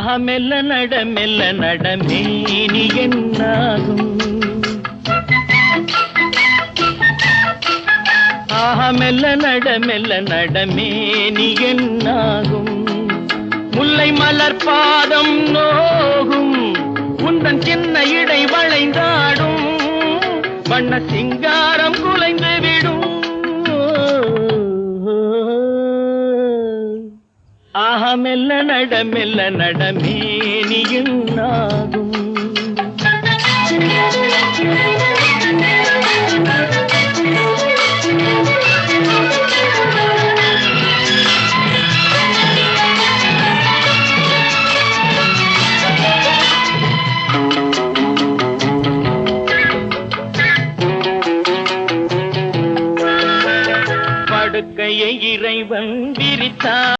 ஆஹா மெல்ல நட மேனி என்னாகும். ஆஹா மெல்ல நட மேனி என்னாகும். முல்லை மலர் பாதம் நோகும், உந்தன் சின்ன இடை வளைந்தாடும், வண்ண சிங்காரம் குலைந்து விடும். ஆஹா மெல்ல நட மேனி என்னாகும்.